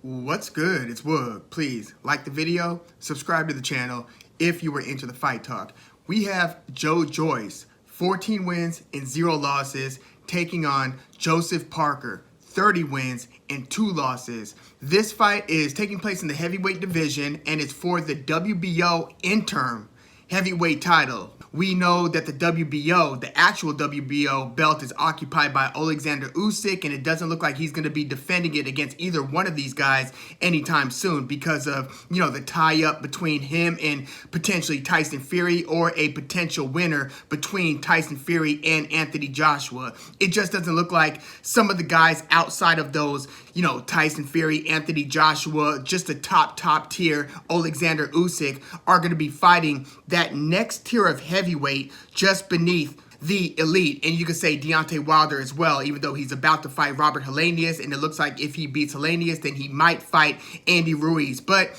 What's good? It's Wood. Please like the video, subscribe to the channel if you were into the fight talk. We have Joyce, 14 wins and 0 losses, taking on Joseph Parker, 30 wins and 2 losses. This fight is taking place in the heavyweight division and it's for the WBO Interim heavyweight title. We know that the WBO, the actual WBO belt, is occupied by Oleksandr Usyk, and it doesn't look like he's going to be defending it against either one of these guys anytime soon because of, the tie-up between him and potentially Tyson Fury, or a potential winner between Tyson Fury and Anthony Joshua. It just doesn't look like some of the guys outside of those, Tyson Fury, Anthony Joshua, just the top tier Oleksandr Usyk, are going to be fighting that next tier of heavyweight just beneath the elite. And you could say Deontay Wilder as well, even though he's about to fight Robert Helenius, and it looks like if he beats Helenius, then he might fight Andy Ruiz. But,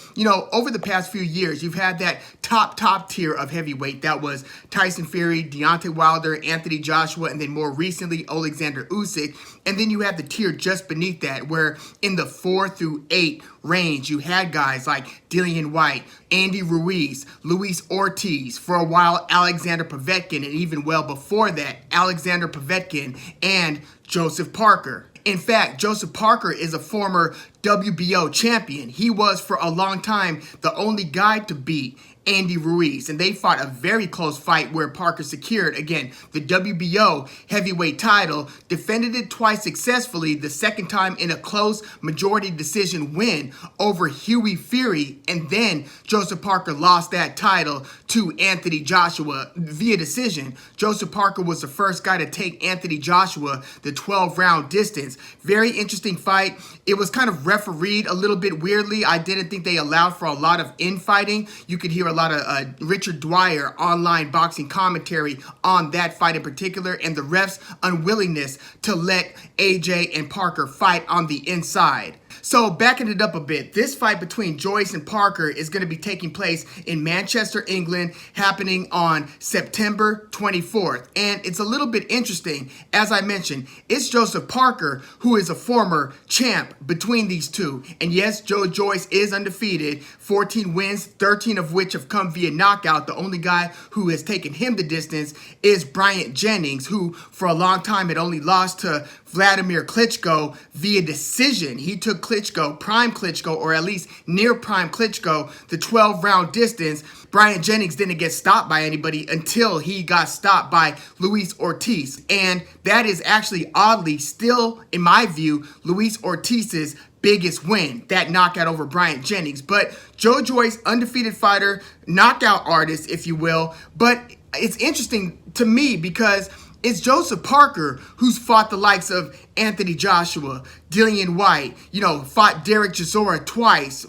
over the past few years, you've had that top tier of heavyweight that was Tyson Fury, Deontay Wilder, Anthony Joshua, and then more recently Oleksandr Usyk. And then you have the tier just beneath that, where in the 4 through 8 range, you had guys like Dillian Whyte, Andy Ruiz, Luis Ortiz, for a while Alexander Povetkin, and even well before that, Alexander Povetkin and Joseph Parker. In fact, Joseph Parker is a former WBO champion. He was for a long time the only guy to beat Andy Ruiz, and they fought a very close fight where Parker secured, again, the WBO heavyweight title, defended it twice successfully, the second time in a close majority decision win over Hughie Fury, and then Joseph Parker lost that title to Anthony Joshua via decision. Joseph Parker was the first guy to take Anthony Joshua the 12-round distance. Very interesting fight. It was kind of refereed a little bit weirdly. I didn't think they allowed for a lot of infighting. You could hear a lot of Richard Dwyer online boxing commentary on that fight in particular, and the refs' unwillingness to let AJ and Parker fight on the inside. So backing it up a bit, this fight between Joyce and Parker is going to be taking place in Manchester, England, happening on September 24th. And it's a little bit interesting. As I mentioned, it's Joseph Parker who is a former champ between these two. And yes, Joyce is undefeated, 14 wins, 13 of which have come via knockout. The only guy who has taken him the distance is Bryant Jennings, who for a long time had only lost to Vladimir Klitschko via decision. He took prime Klitschko, or at least near prime Klitschko, the 12-round distance. Bryant Jennings didn't get stopped by anybody until he got stopped by Luis Ortiz. And that is actually, oddly, still, in my view, Luis Ortiz's biggest win, that knockout over Bryant Jennings. But Joyce, undefeated fighter, knockout artist, if you will. But it's interesting to me because it's Joseph Parker who's fought the likes of Anthony Joshua, Dillian Whyte, fought Derek Chisora twice,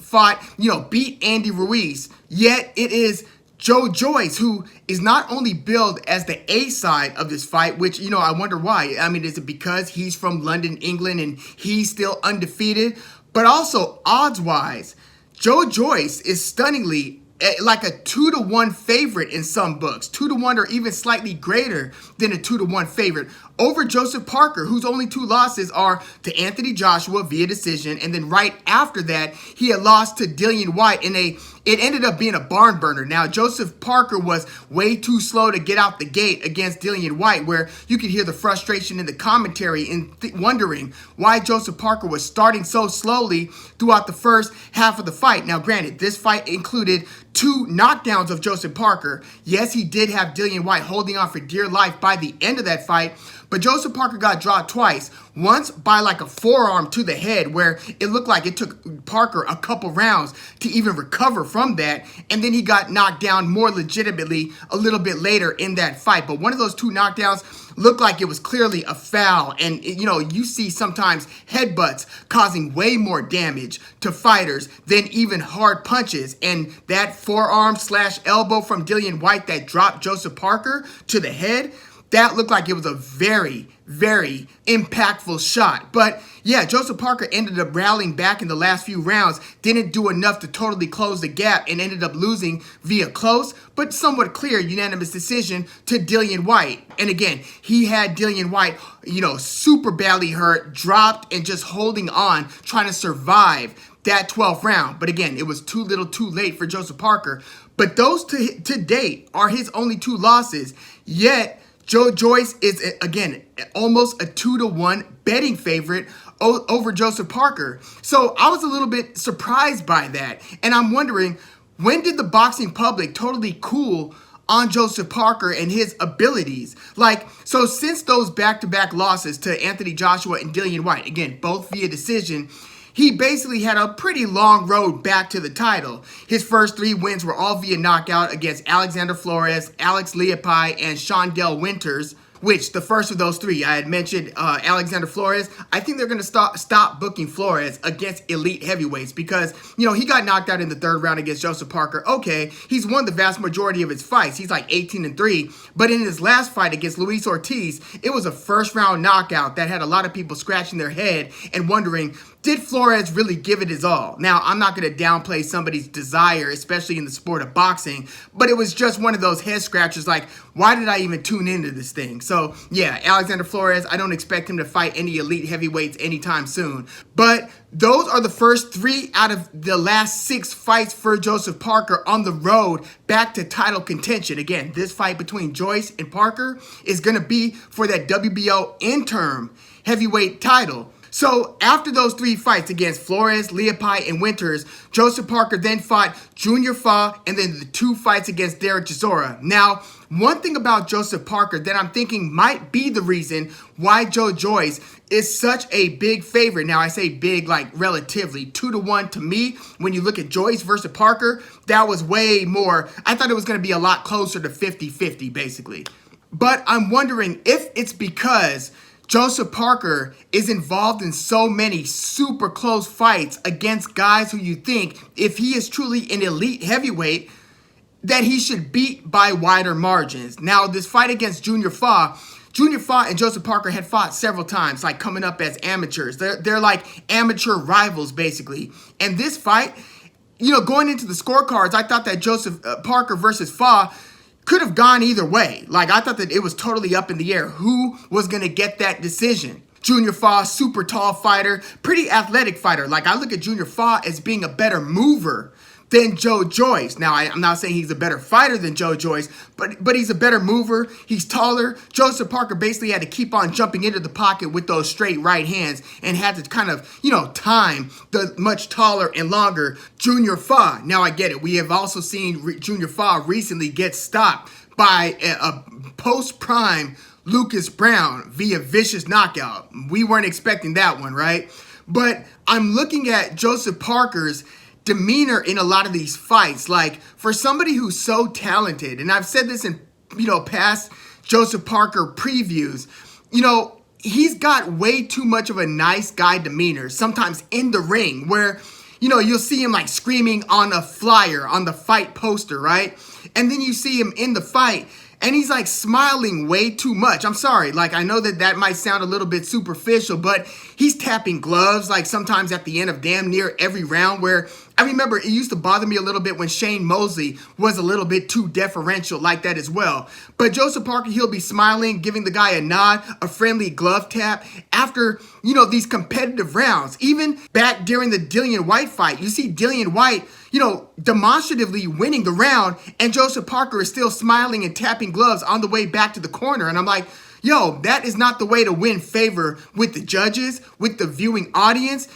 beat Andy Ruiz. Yet it is Joyce who is not only billed as the A side of this fight, which, I wonder why. I mean, is it because he's from London, England, and he's still undefeated? But also, odds-wise, Joyce is stunningly like a 2-to-1 favorite in some books, 2-to-1 or even slightly greater than a 2-to-1 favorite over Joseph Parker, whose only 2 losses are to Anthony Joshua via decision, and then right after that, he had lost to Dillian Whyte it ended up being a barn burner. Now, Joseph Parker was way too slow to get out the gate against Dillian Whyte, where you could hear the frustration in the commentary and wondering why Joseph Parker was starting so slowly throughout the first half of the fight. Now, granted, this fight included 2 knockdowns of Joseph Parker. Yes, he did have Dillian Whyte holding on for dear life by the end of that fight, but Joseph Parker got dropped twice. Once by like a forearm to the head, where it looked like it took Parker a couple rounds to even recover from that. And then he got knocked down more legitimately a little bit later in that fight. But one of those 2 knockdowns looked like it was clearly a foul. And, you see sometimes headbutts causing way more damage to fighters than even hard punches. And that forearm/elbow from Dillian Whyte that dropped Joseph Parker to the head, that looked like it was a very, very impactful shot. But yeah, Joseph Parker ended up rallying back in the last few rounds, didn't do enough to totally close the gap, and ended up losing via close but somewhat clear unanimous decision to Dillian Whyte. And again, he had Dillian Whyte, super badly hurt, dropped, and just holding on, trying to survive that 12th round. But again, it was too little too late for Joseph Parker. But those to date are his only 2 losses. Yet, Joyce is, again, almost a 2-to-1 betting favorite over Joseph Parker. So I was a little bit surprised by that. And I'm wondering, when did the boxing public totally cool on Joseph Parker and his abilities? So since those back-to-back losses to Anthony Joshua and Dillian Whyte, again, both via decision, he basically had a pretty long road back to the title. His first 3 wins were all via knockout against Alexander Flores, Alex Leopai, and Shondell Winters, which the first of those 3, I had mentioned Alexander Flores. I think they're going to stop booking Flores against elite heavyweights because, he got knocked out in the 3rd round against Joseph Parker. Okay, he's won the vast majority of his fights. He's like 18-3. But in his last fight against Luis Ortiz, it was a first-round knockout that had a lot of people scratching their head and wondering, did Flores really give it his all? Now, I'm not going to downplay somebody's desire, especially in the sport of boxing, but it was just one of those head scratchers like, why did I even tune into this thing? So, yeah, Alexander Flores, I don't expect him to fight any elite heavyweights anytime soon. But those are the first 3 out of the last 6 fights for Joseph Parker on the road back to title contention. Again, this fight between Joyce and Parker is going to be for that WBO Interim heavyweight title. So after those 3 fights against Flores, Leopai, and Winters, Joseph Parker then fought Junior Fa and then the 2 fights against Derek Chisora. Now, one thing about Joseph Parker that I'm thinking might be the reason why Joyce is such a big favorite. Now, I say big like relatively, 2-to-1 to me. When you look at Joyce versus Parker, that was way more. I thought it was going to be a lot closer to 50-50 basically. But I'm wondering if it's because Joseph Parker is involved in so many super close fights against guys who you think, if he is truly an elite heavyweight, that he should beat by wider margins. Now, this fight against Junior Fa and Joseph Parker had fought several times, like coming up as amateurs. They're like amateur rivals, basically. And this fight, going into the scorecards, I thought that Joseph Parker versus Fa could have gone either way. I thought that it was totally up in the air who was going to get that decision. Junior Fa, super tall fighter, pretty athletic fighter. I look at Junior Fa as being a better mover than Joyce. Now, I'm not saying he's a better fighter than Joyce, but he's a better mover. He's taller. Joseph Parker basically had to keep on jumping into the pocket with those straight right hands and had to kind of, time the much taller and longer Junior Fa. Now, I get it. We have also seen Junior Fa recently get stopped by a post-prime Lucas Brown via vicious knockout. We weren't expecting that one, right? But I'm looking at Joseph Parker's demeanor in a lot of these fights. For somebody who's so talented, and I've said this in past Joseph Parker previews, he's got way too much of a nice guy demeanor sometimes in the ring where you'll see him screaming on a flyer on the fight poster, right? And then you see him in the fight and he's smiling way too much. I'm sorry, I know that might sound a little bit superficial, but he's tapping gloves sometimes at the end of damn near every round, where I remember it used to bother me a little bit when Shane Mosley was a little bit too deferential like that as well. But Joseph Parker, he'll be smiling, giving the guy a nod, a friendly glove tap after, these competitive rounds. Even back during the Dillian Whyte fight, you see Dillian Whyte, demonstratively winning the round, and Joseph Parker is still smiling and tapping gloves on the way back to the corner. And I'm like, yo, that is not the way to win favor with the judges, with the viewing audience.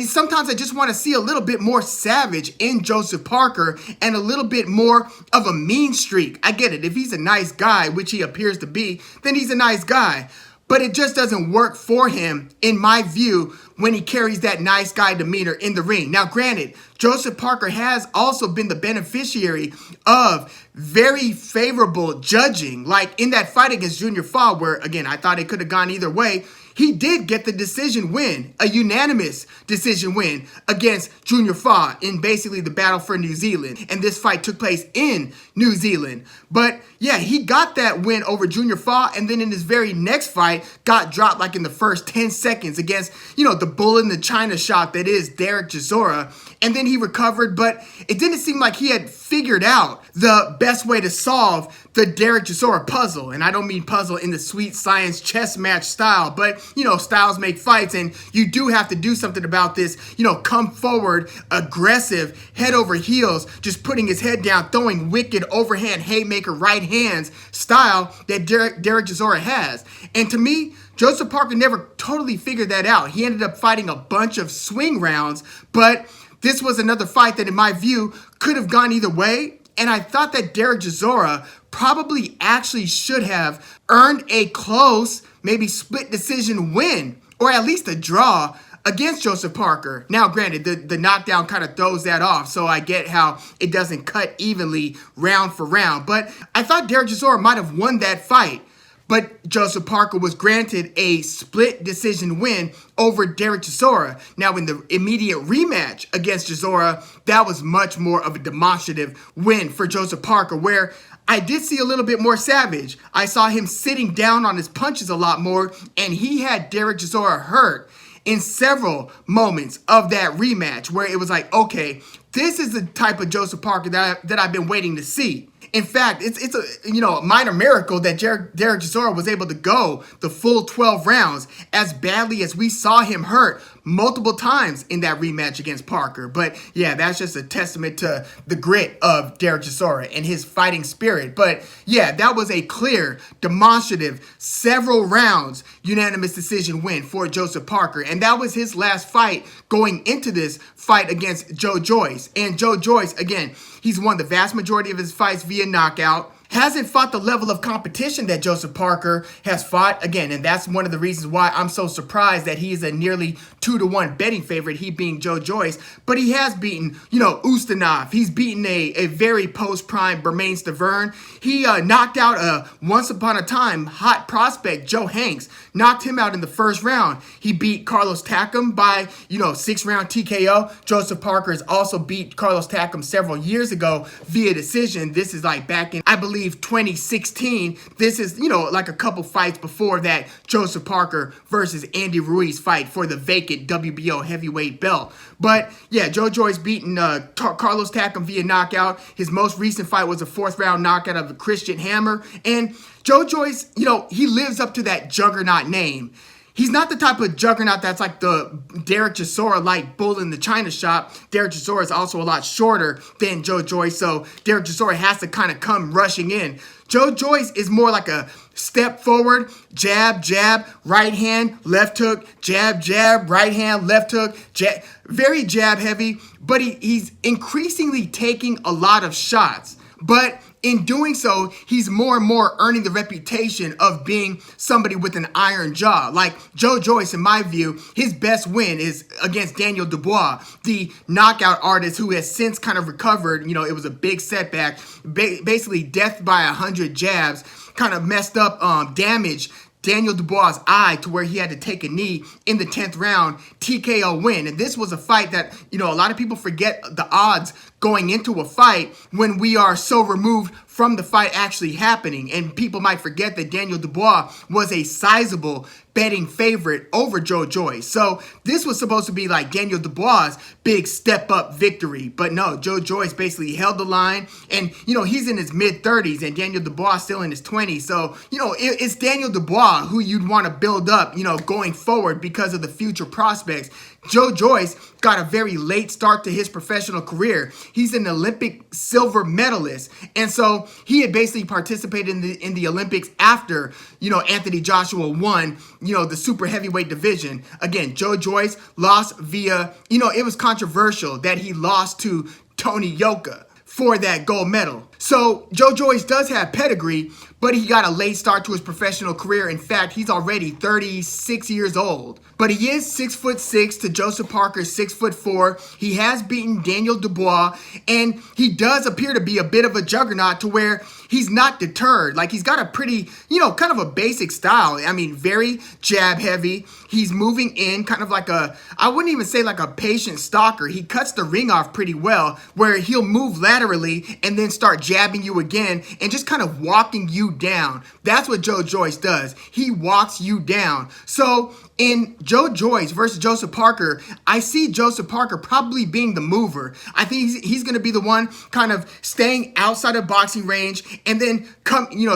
Sometimes I just want to see a little bit more savage in Joseph Parker and a little bit more of a mean streak. I get it. If he's a nice guy, which he appears to be, then he's a nice guy. But it just doesn't work for him, in my view, when he carries that nice guy demeanor in the ring. Now, granted, Joseph Parker has also been the beneficiary of very favorable judging. In that fight against Junior Fa, where, again, I thought it could have gone either way. he did get the decision win, a unanimous decision win against Junior Fa in basically the battle for New Zealand. And this fight took place in New Zealand. But yeah, he got that win over Junior Fa, and then in his very next fight, got dropped like in the first 10 seconds against, the bull in the China shop that is Derek Chisora. And then he recovered, but it didn't seem like he had figured out the best way to solve the Derek Chisora puzzle. And I don't mean puzzle in the sweet science chess match style, but, styles make fights, and you do have to do something about this, come forward, aggressive, head over heels, just putting his head down, throwing wicked overhand haymaker right hands style that Derek Chisora has. And to me, Joseph Parker never totally figured that out. He ended up fighting a bunch of swing rounds, but this was another fight that, in my view, could have gone either way. And I thought that Derek Chisora probably actually should have earned a close, maybe split decision win, or at least a draw against Joseph Parker. Now, granted, the knockdown kind of throws that off, so I get how it doesn't cut evenly round for round. But I thought Derek Chisora might have won that fight. But Joseph Parker was granted a split decision win over Derek Chisora. Now, in the immediate rematch against Chisora, that was much more of a demonstrative win for Joseph Parker, where I did see a little bit more savage. I saw him sitting down on his punches a lot more, and he had Derek Chisora hurt in several moments of that rematch, where it was like, okay, this is the type of Joseph Parker that I've been waiting to see. In fact, it's a minor miracle that Derek Chisora was able to go the full 12 rounds as badly as we saw him hurt multiple times in that rematch against Parker. But yeah, that's just a testament to the grit of Derek Chisora and his fighting spirit. But yeah, that was a clear, demonstrative, several rounds unanimous decision win for Joseph Parker. And that was his last fight going into this fight against Joe Joyce. And Joe Joyce, again, he's won the vast majority of his fights via knockout. Hasn't fought the level of competition that Joseph Parker has fought, again, and that's one of the reasons why I'm so surprised that he is a nearly 2-to-1 betting favorite, he being Joe Joyce. But he has beaten, Ustinov. He's beaten a very post-prime Bermain Stavern. He knocked out a once upon a time hot prospect, Joe Hanks. Knocked him out in the first round. He beat Carlos Takam by, 6-round TKO. Joseph Parker has also beat Carlos Takam several years ago via decision. This is like back in, I believe, 2016. This is, like a couple fights before that Joseph Parker versus Andy Ruiz fight for the vacant WBO heavyweight belt. But yeah, Joe Joyce beaten Carlos Takam via knockout. His most recent fight was a 4th-round knockout of Christian Hammer. And Joe Joyce, he lives up to that juggernaut name. He's not the type of juggernaut that's like the Derek Chisora-like bull in the China shop. Derek Chisora is also a lot shorter than Joe Joyce, so Derek Chisora has to kind of come rushing in. Joe Joyce is more like a step forward, jab, jab, right hand, left hook, jab, jab, right hand, left hook, jab, very jab heavy, but he's increasingly taking a lot of shots. But in doing so, he's more and more earning the reputation of being somebody with an iron jaw. Like Joe Joyce, in my view, his best win is against Daniel DuBois, the knockout artist who has since kind of recovered. It was a big setback, basically death by 100 jabs, kind of messed up, damaged Daniel DuBois' eye to where he had to take a knee in the 10th round TKO win. And this was a fight that, a lot of people forget the odds going into a fight when we are so removed from the fight actually happening. And people might forget that Daniel DuBois was a sizable betting favorite over Joe Joyce. So this was supposed to be like Daniel DuBois' big step-up victory. But no, Joe Joyce basically held the line. And, he's in his mid-30s and Daniel DuBois still in his 20s. So, it's Daniel DuBois who you'd want to build up, going forward because of the future prospects. Joe Joyce got a very late start to his professional career. He's an Olympic silver medalist. And so he had basically participated in the Olympics after, Anthony Joshua won, the super heavyweight division. Again, Joe Joyce lost via, it was controversial that he lost to Tony Yoka for that gold medal. So Joe Joyce does have pedigree, but he got a late start to his professional career. In fact, he's already 36 years old. But he is 6'6" to Joseph Parker's 6'4". He has beaten Daniel DuBois, and he does appear to be a bit of a juggernaut to where he's not deterred. Like, he's got a pretty, kind of a basic style. I mean, very jab heavy. He's moving in kind of like I wouldn't even say like a patient stalker. He cuts the ring off pretty well, where he'll move laterally and then start jabbing you again and just kind of walking you down. That's what Joe Joyce does. He walks you down. So in Joe Joyce versus Joseph Parker, I see Joseph Parker probably being the mover. I think he's going to be the one kind of staying outside of boxing range and then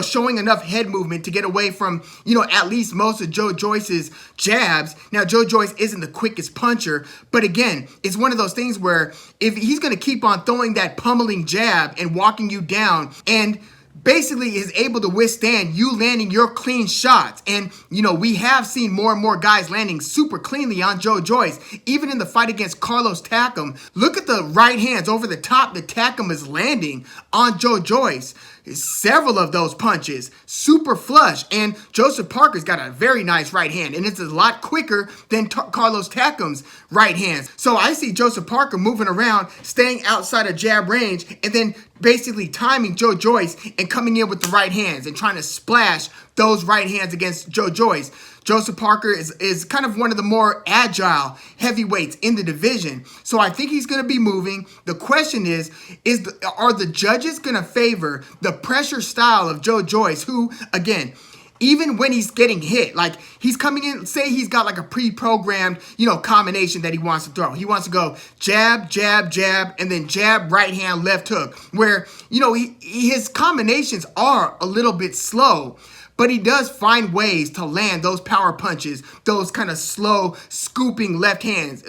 showing enough head movement to get away from, at least most of Joe Joyce's jabs. Now, Joe Joyce isn't the quickest puncher, but again, it's one of those things where if he's going to keep on throwing that pummeling jab and walking you down and basically is able to withstand you landing your clean shots. And, we have seen more and more guys landing super cleanly on Joe Joyce. Even in the fight against Carlos Takam, look at the right hands over the top that Takam is landing on Joe Joyce. Several of those punches, super flush, and Joseph Parker's got a very nice right hand, and it's a lot quicker than Carlos Takam's right hands. So I see Joseph Parker moving around, staying outside of jab range, and then basically timing Joe Joyce and coming in with the right hands and trying to splash those right hands against Joe Joyce. Joseph Parker is kind of one of the more agile heavyweights in the division. So I think he's going to be moving. The question are the judges going to favor the pressure style of Joe Joyce, who, again, even when he's getting hit, like he's coming in, say he's got like a pre-programmed, combination that he wants to throw. He wants to go jab, jab, jab, and then jab, right hand, left hook, where, his combinations are a little bit slow. But he does find ways to land those power punches, those kind of slow, scooping left hand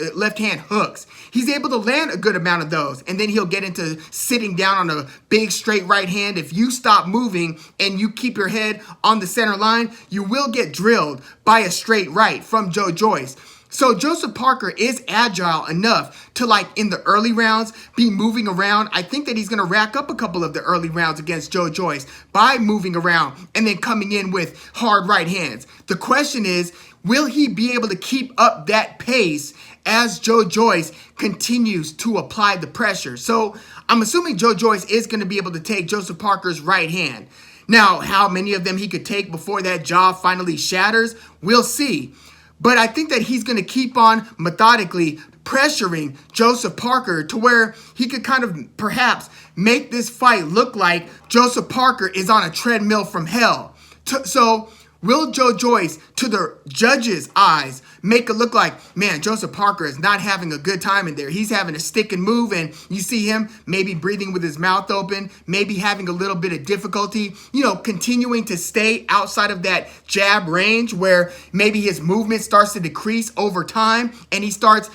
hooks. He's able to land a good amount of those, and then he'll get into sitting down on a big straight right hand. If you stop moving and you keep your head on the center line, you will get drilled by a straight right from Joe Joyce. So Joseph Parker is agile enough to, like, in the early rounds, be moving around. I think that he's going to rack up a couple of the early rounds against Joe Joyce by moving around and then coming in with hard right hands. The question is, will he be able to keep up that pace as Joe Joyce continues to apply the pressure? So I'm assuming Joe Joyce is going to be able to take Joseph Parker's right hand. Now, how many of them he could take before that jaw finally shatters, we'll see. But I think that he's going to keep on methodically pressuring Joseph Parker to where he could kind of perhaps make this fight look like Joseph Parker is on a treadmill from hell. So will Joe Joyce, to the judges' eyes, make it look like, man, Joseph Parker is not having a good time in there. He's having a stick and move, and you see him maybe breathing with his mouth open, maybe having a little bit of difficulty, continuing to stay outside of that jab range where maybe his movement starts to decrease over time, and he starts,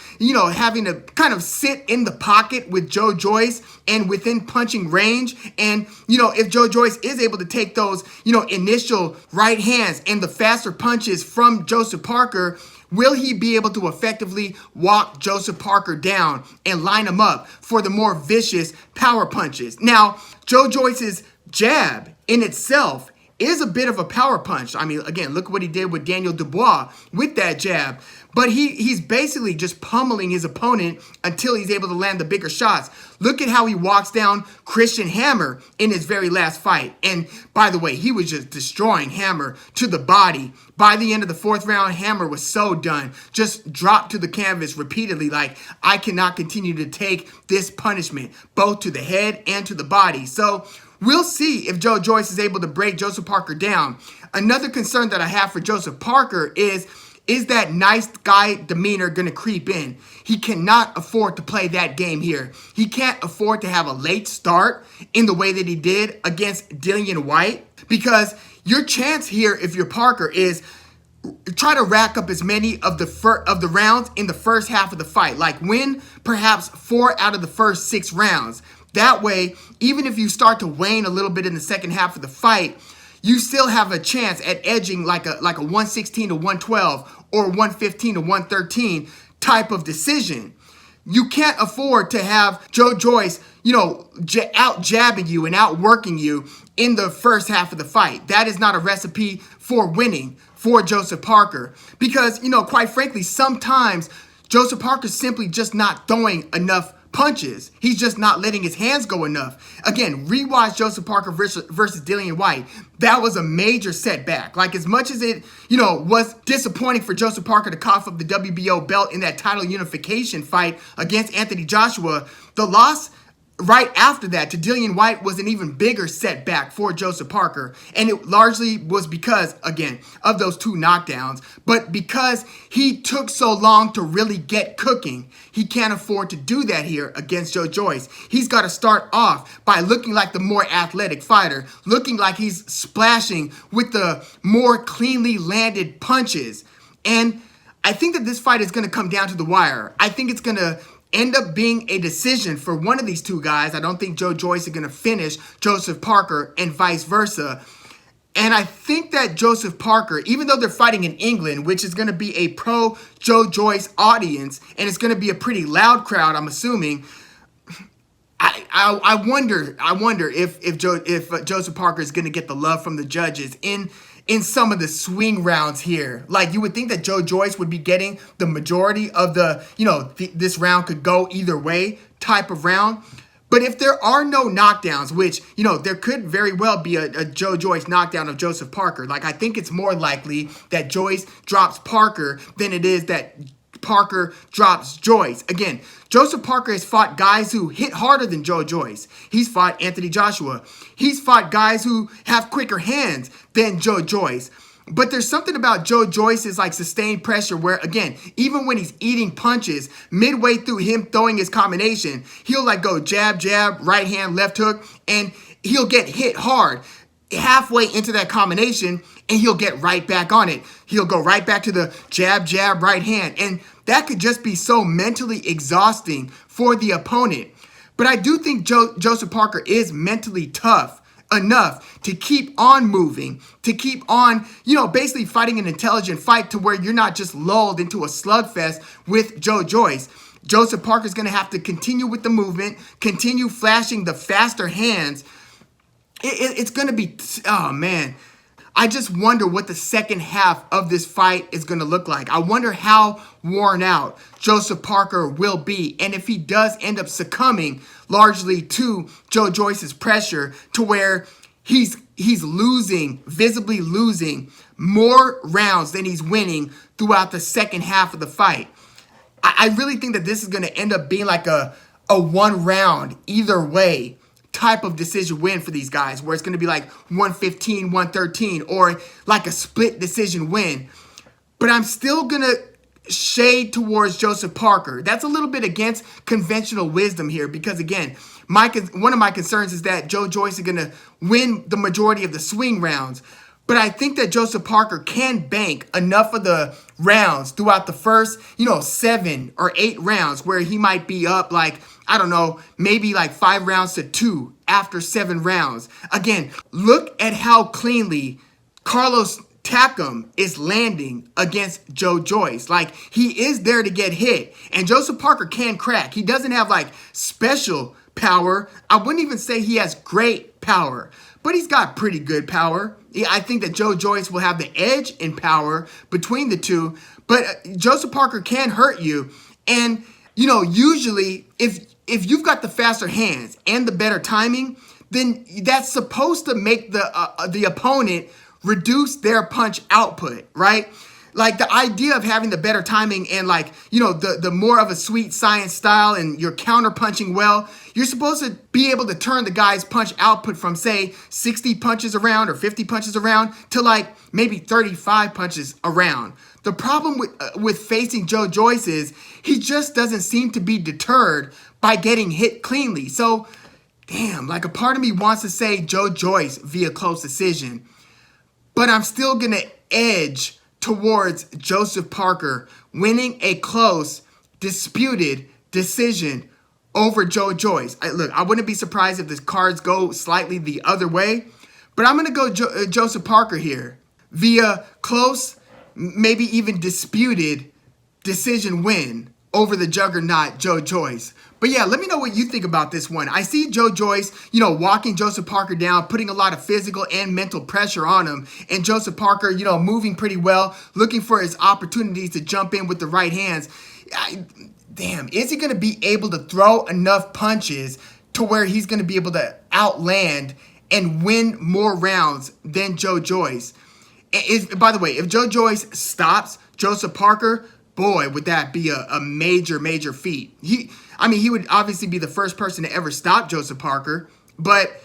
having to kind of sit in the pocket with Joe Joyce and within punching range. And, if Joe Joyce is able to take those, initial right hands and the faster punches from Joseph Parker, will he be able to effectively walk Joseph Parker down and line him up for the more vicious power punches? Now, Joe Joyce's jab in itself is a bit of a power punch. I mean, again, look what he did with Daniel DuBois with that jab. But he's basically just pummeling his opponent until he's able to land the bigger shots. Look at how he walks down Christian Hammer in his very last fight. And by the way, he was just destroying Hammer to the body. By the end of the fourth round, Hammer was so done. Just dropped to the canvas repeatedly like, I cannot continue to take this punishment, both to the head and to the body. So we'll see if Joe Joyce is able to break Joseph Parker down. Another concern that I have for Joseph Parker is that nice guy demeanor going to creep in? He cannot afford to play that game here. He can't afford to have a late start in the way that he did against Dillian Whyte, because your chance here, if you're Parker, is try to rack up as many of the rounds in the first half of the fight. Like win perhaps 4 out of the first 6 rounds. That way, even if you start to wane a little bit in the second half of the fight, you still have a chance at edging like a 116 to 112 or 115 to 113 type of decision. You can't afford to have Joe Joyce, out jabbing you and outworking you in the first half of the fight. That is not a recipe for winning for Joseph Parker. Because, quite frankly, sometimes Joseph Parker's simply just not throwing enough punches. He's just not letting his hands go enough. Again, rewatch Joseph Parker versus Dillian Whyte. That was a major setback. Like, as much as it, was disappointing for Joseph Parker to cough up the WBO belt in that title unification fight against Anthony Joshua, the loss right after that to Dillian Whyte was an even bigger setback for Joseph Parker. And it largely was because, again, of those 2 knockdowns. But because he took so long to really get cooking, he can't afford to do that here against Joyce. He's got to start off by looking like the more athletic fighter, looking like he's splashing with the more cleanly landed punches. And I think that this fight is going to come down to the wire. I think it's going to end up being a decision for one of these 2 guys. I don't think Joyce is going to finish Joseph Parker and vice versa. And I think that Joseph Parker, even though they're fighting in England, which is going to be a pro Joyce audience, and it's going to be a pretty loud crowd, I'm assuming, I wonder if Joseph Parker is going to get the love from the judges in some of the swing rounds here. Like, you would think that Joyce would be getting the majority of the, this round could go either way type of round. But if there are no knockdowns, which, there could very well be a Joyce knockdown of Joseph Parker. Like, I think it's more likely that Joyce drops Parker than it is that Parker drops Joyce. Again, Joseph Parker has fought guys who hit harder than Joyce. He's fought Anthony Joshua. He's fought guys who have quicker hands than Joyce. But there's something about Joyce's like sustained pressure where, again, even when he's eating punches, midway through him throwing his combination, he'll like go jab, jab, right hand, left hook, and he'll get hit hard halfway into that combination, and he'll get right back on it. He'll go right back to the jab, jab, right hand. And that could just be so mentally exhausting for the opponent. But I do think Joseph Parker is mentally tough enough to keep on moving, to keep on, basically fighting an intelligent fight to where you're not just lulled into a slugfest with Joyce. Joseph Parker's going to have to continue with the movement, continue flashing the faster hands. It's going to be, oh man, I just wonder what the second half of this fight is going to look like. I wonder how worn out Joseph Parker will be, and if he does end up succumbing largely to Joyce's pressure to where he's losing, visibly losing more rounds than he's winning throughout the second half of the fight. I really think that this is going to end up being like a 1 round either way type of decision win for these guys, where it's going to be like 115, 113, or like a split decision win. But I'm still going to shade towards Joseph Parker. That's a little bit against conventional wisdom here because, again, one of my concerns is that Joyce is going to win the majority of the swing rounds. But I think that Joseph Parker can bank enough of the rounds throughout the first, 7 or 8 rounds where he might be up like, I don't know, maybe like 5 rounds to 2 after 7 rounds. Again, look at how cleanly Carlos Takam is landing against Joyce. Like, he is there to get hit. And Joseph Parker can crack. He doesn't have like special power. I wouldn't even say he has great power, but he's got pretty good power. I think that Joyce will have the edge in power between the two, but Joseph Parker can hurt you. And, usually if you've got the faster hands and the better timing, then that's supposed to make the opponent reduce their punch output, right? Like, the idea of having the better timing and like, the more of a sweet science style and you're counter punching well, you're supposed to be able to turn the guy's punch output from, say, 60 punches around or 50 punches around to like maybe 35 punches around. The problem with facing Joyce is he just doesn't seem to be deterred by getting hit cleanly. So, damn, like, a part of me wants to say Joyce via close decision, but I'm still going to edge towards Joseph Parker winning a close, disputed decision over Joyce. Look, I wouldn't be surprised if the cards go slightly the other way, but I'm going to go Joseph Parker here via close, maybe even disputed decision win over the juggernaut Joyce. But But yeah, let me know what you think about this one. I see Joe Joyce, you know, walking Joseph Parker down, putting a lot of physical and mental pressure on him. And Joseph Parker, you know, moving pretty well, looking for his opportunities to jump in with the right hands. Damn, is he going to be able to throw enough punches to where he's going to be able to outland and win more rounds than Joe Joyce? By the way, if Joe Joyce stops Joseph Parker, boy, would that be a major, major feat. He would obviously be the first person to ever stop Joseph Parker, but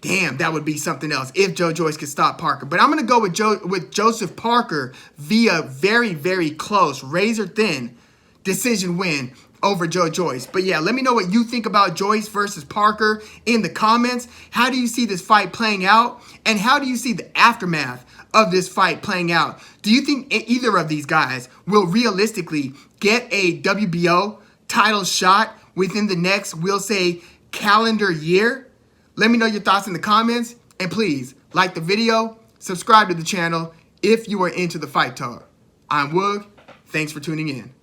damn, that would be something else if Joe Joyce could stop Parker. But I'm going to go with Joseph Parker via very, very close, razor-thin decision win over Joe Joyce. But yeah, let me know what you think about Joyce versus Parker in the comments. How do you see this fight playing out? And how do you see the aftermath of this fight playing out? Do you think either of these guys will realistically get a WBO title shot within the next, we'll say, calendar year? Let me know your thoughts in the comments. And please, like the video, subscribe to the channel if you are into the Fight Talk. I'm Woog. Thanks for tuning in.